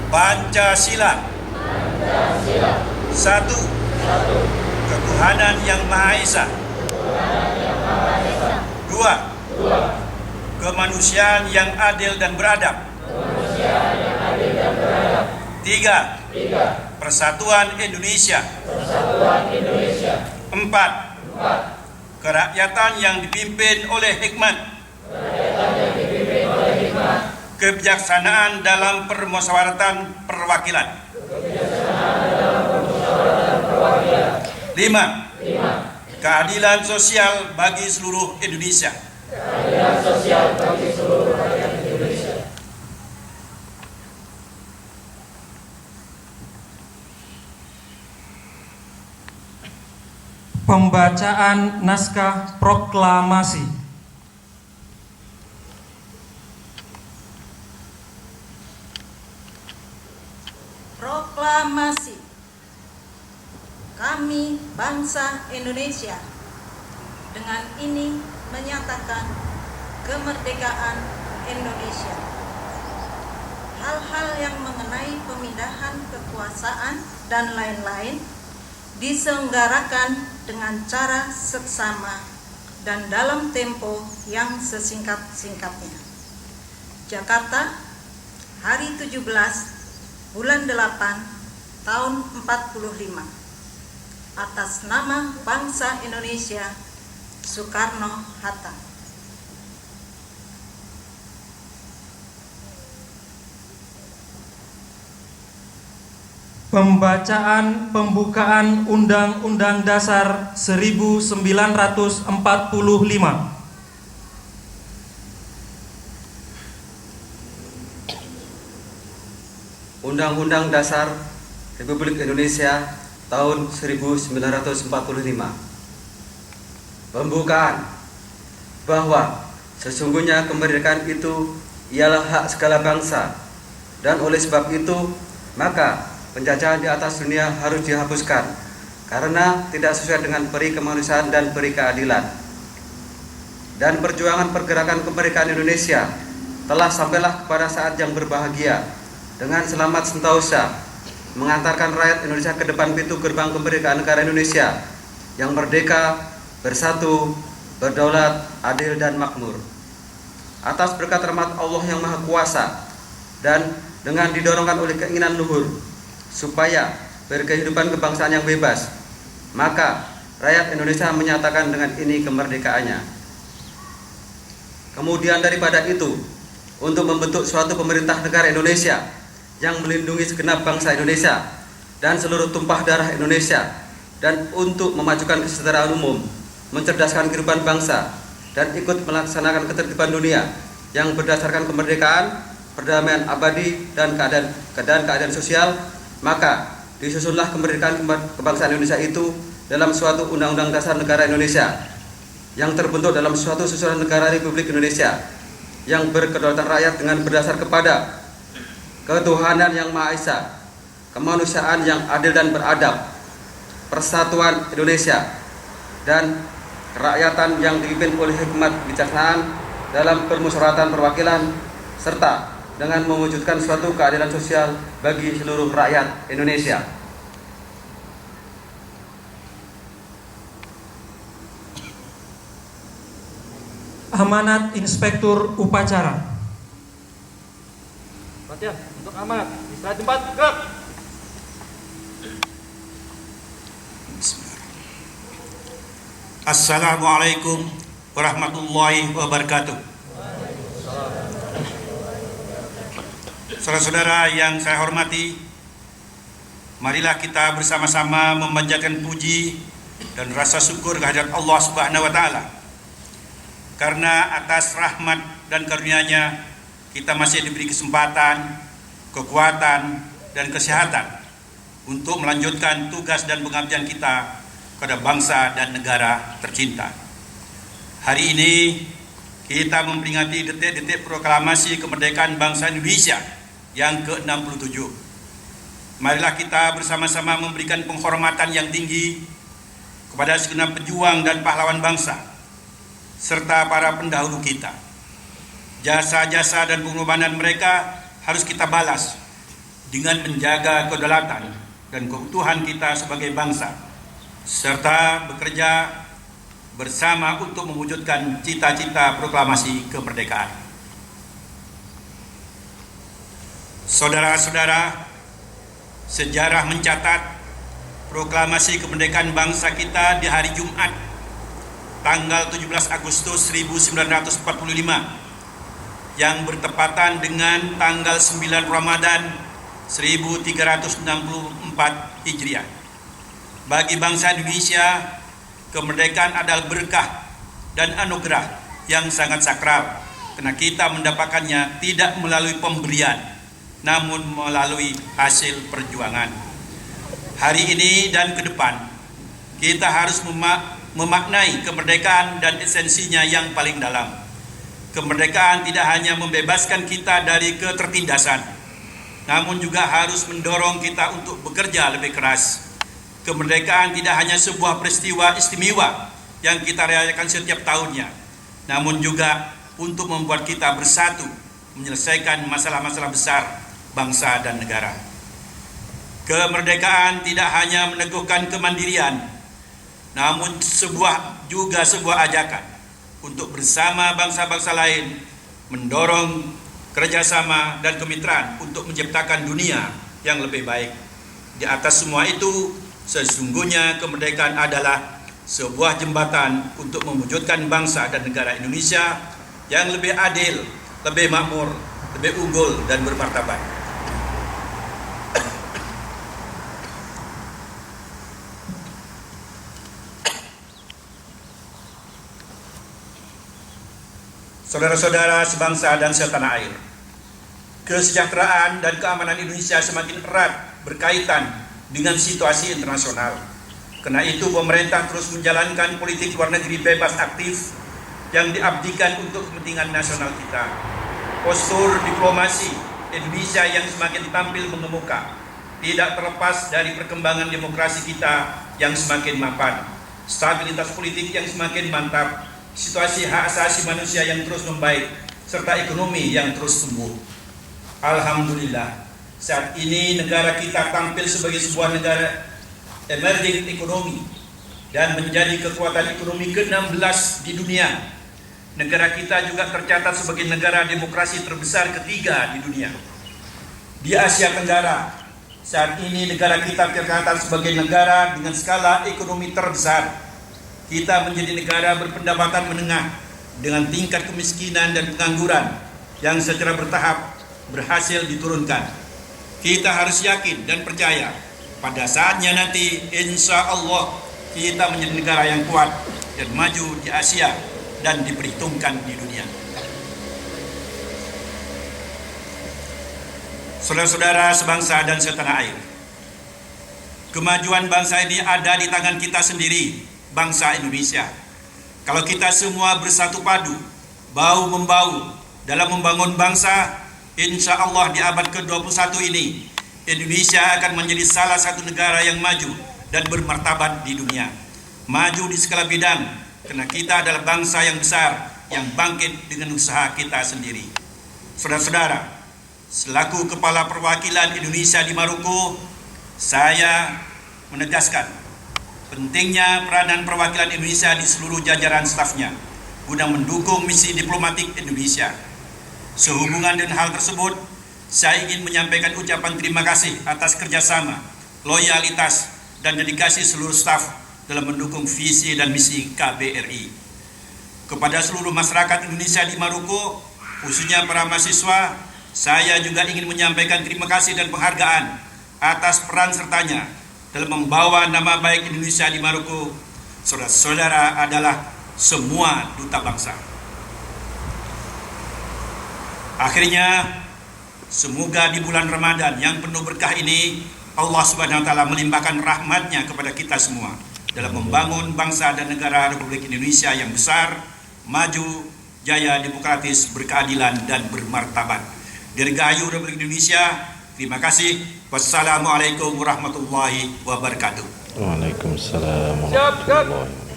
Pancasila. Satu, ketuhanan yang Maha Esa. Dua, kemanusiaan yang adil dan beradab. Tiga, persatuan Indonesia. Empat, kerakyatan yang dipimpin oleh hikmat. Kebijaksanaan dalam permusyawaratan perwakilan. Lima, keadilan sosial bagi seluruh Indonesia. Pembacaan naskah proklamasi. Proklamasi. Kami bangsa Indonesia dengan ini menyatakan kemerdekaan Indonesia. Hal-hal yang mengenai pemindahan kekuasaan dan lain-lain diselenggarakan dengan cara seksama dan dalam tempo yang sesingkat-singkatnya. Jakarta, hari 17 bulan 8 tahun 45. Atas nama bangsa Indonesia, Soekarno-Hatta. Pembacaan pembukaan Undang-Undang Dasar 1945. Undang-Undang Dasar Republik Indonesia tahun 1945. Pembukaan bahwa sesungguhnya kemerdekaan itu ialah hak segala bangsa, dan oleh sebab itu maka penjajahan di atas dunia harus dihapuskan karena tidak sesuai dengan peri kemanusiaan dan peri keadilan. Dan perjuangan pergerakan kemerdekaan Indonesia telah sampailah kepada saat yang berbahagia dengan selamat sentosa mengantarkan rakyat Indonesia ke depan pintu gerbang kemerdekaan negara Indonesia yang merdeka, bersatu, berdaulat, adil dan makmur. Atas berkat rahmat Allah yang Maha Kuasa dan dengan didorongkan oleh keinginan luhur supaya berkehidupan kebangsaan yang bebas, maka rakyat Indonesia menyatakan dengan ini kemerdekaannya. Kemudian daripada itu, untuk membentuk suatu pemerintah negara Indonesia yang melindungi segenap bangsa Indonesia dan seluruh tumpah darah Indonesia, dan untuk memajukan kesejahteraan umum, mencerdaskan kehidupan bangsa, dan ikut melaksanakan ketertiban dunia yang berdasarkan kemerdekaan, perdamaian abadi, dan keadaan sosial, maka disusunlah kemerdekaan kebangsaan Indonesia itu dalam suatu Undang-Undang Dasar Negara Indonesia yang terbentuk dalam suatu susunan negara Republik Indonesia yang berkedaulatan rakyat dengan berdasar kepada ketuhanan yang Maha Esa, kemanusiaan yang adil dan beradab, persatuan Indonesia, dan kerakyatan yang dipimpin oleh hikmat kebijaksanaan dalam permusyawaratan perwakilan, serta dengan mewujudkan suatu keadilan sosial bagi seluruh rakyat Indonesia. Amanat Inspektur Upacara. Perhatian untuk amanat. Istirahat tempat, gerak. Assalamualaikum warahmatullahi wabarakatuh. Saudara-saudara yang saya hormati, marilah kita bersama-sama memanjatkan puji dan rasa syukur kehadirat Allah Subhanahu wa taala. Karena atas rahmat dan karunia-Nya kita masih diberi kesempatan, kekuatan, dan kesehatan untuk melanjutkan tugas dan pengabdian kita kepada bangsa dan negara tercinta. Hari ini kita memperingati detik-detik proklamasi kemerdekaan bangsa Indonesia yang ke-67. Marilah kita bersama-sama memberikan penghormatan yang tinggi kepada segenap pejuang dan pahlawan bangsa serta para pendahulu kita. Jasa-jasa dan pengorbanan mereka harus kita balas dengan menjaga kedaulatan dan keutuhan kita sebagai bangsa, serta bekerja bersama untuk mewujudkan cita-cita proklamasi kemerdekaan. Saudara-saudara, sejarah mencatat proklamasi kemerdekaan bangsa kita di hari Jumat, tanggal 17 Agustus 1945, yang bertepatan dengan tanggal 9 Ramadan 1364 Hijriah. Bagi bangsa Indonesia, kemerdekaan adalah berkah dan anugerah yang sangat sakral, karena kita mendapatkannya tidak melalui pemberian, namun melalui hasil perjuangan. Hari ini dan ke depan, kita harus memaknai kemerdekaan dan esensinya yang paling dalam. Kemerdekaan tidak hanya membebaskan kita dari ketertindasan, namun juga harus mendorong kita untuk bekerja lebih keras. Kemerdekaan tidak hanya sebuah peristiwa istimewa yang kita rayakan setiap tahunnya, namun juga untuk membuat kita bersatu menyelesaikan masalah-masalah besar bangsa dan negara. Kemerdekaan tidak hanya meneguhkan kemandirian, namun juga sebuah ajakan untuk bersama bangsa-bangsa lain mendorong kerjasama dan kemitraan untuk menciptakan dunia yang lebih baik. Di atas semua itu, sesungguhnya kemerdekaan adalah sebuah jembatan untuk mewujudkan bangsa dan negara Indonesia yang lebih adil, lebih makmur, lebih unggul dan bermartabat. Saudara-saudara sebangsa dan setanah air, kesejahteraan dan keamanan Indonesia semakin erat berkaitan dengan situasi internasional. Karena itu pemerintah terus menjalankan politik luar negeri bebas aktif yang diabdikan untuk kepentingan nasional kita. Postur diplomasi Indonesia yang semakin tampil mengemuka tidak terlepas dari perkembangan demokrasi kita yang semakin mapan, stabilitas politik yang semakin mantap, situasi hak asasi manusia yang terus membaik, serta ekonomi yang terus tumbuh. Alhamdulillah, saat ini negara kita tampil sebagai sebuah negara emerging ekonomi dan menjadi kekuatan ekonomi ke-16 di dunia. Negara kita juga tercatat sebagai negara demokrasi terbesar ketiga di dunia. Di Asia Tenggara, saat ini negara kita tercatat sebagai negara dengan skala ekonomi terbesar. Kita menjadi negara berpendapatan menengah dengan tingkat kemiskinan dan pengangguran yang secara bertahap berhasil diturunkan. Kita harus yakin dan percaya pada saatnya nanti insya Allah kita menjadi negara yang kuat dan maju di Asia dan diperhitungkan di dunia. Saudara-saudara sebangsa dan setanah air, kemajuan bangsa ini ada di tangan kita sendiri, bangsa Indonesia. Kalau kita semua bersatu padu, bahu-membahu dalam membangun bangsa, insya Allah di abad ke-21 ini Indonesia akan menjadi salah satu negara yang maju dan bermartabat di dunia. Maju di segala bidang, karena kita adalah bangsa yang besar yang bangkit dengan usaha kita sendiri. Saudara-saudara, selaku Kepala Perwakilan Indonesia di Maroko, saya menegaskan pentingnya peranan perwakilan Indonesia di seluruh jajaran stafnya guna mendukung misi diplomatik Indonesia. Sehubungan dengan hal tersebut, saya ingin menyampaikan ucapan terima kasih atas kerjasama, loyalitas, dan dedikasi seluruh staf dalam mendukung visi dan misi KBRI. Kepada seluruh masyarakat Indonesia di Maroko, khususnya para mahasiswa, saya juga ingin menyampaikan terima kasih dan penghargaan atas peran sertanya dalam membawa nama baik Indonesia di Maroko. Saudara-saudara adalah semua duta bangsa. Akhirnya, semoga di bulan Ramadan yang penuh berkah ini, Allah Subhanahu wa Ta'ala melimpahkan rahmatnya kepada kita semua dalam membangun bangsa dan negara Republik Indonesia yang besar, maju, jaya, demokratis, berkeadilan, dan bermartabat. Dirgahayu Republik Indonesia. Terima kasih. Wassalamualaikum warahmatullahi wabarakatuh. Waalaikumsalam warahmatullahi wabarakatuh.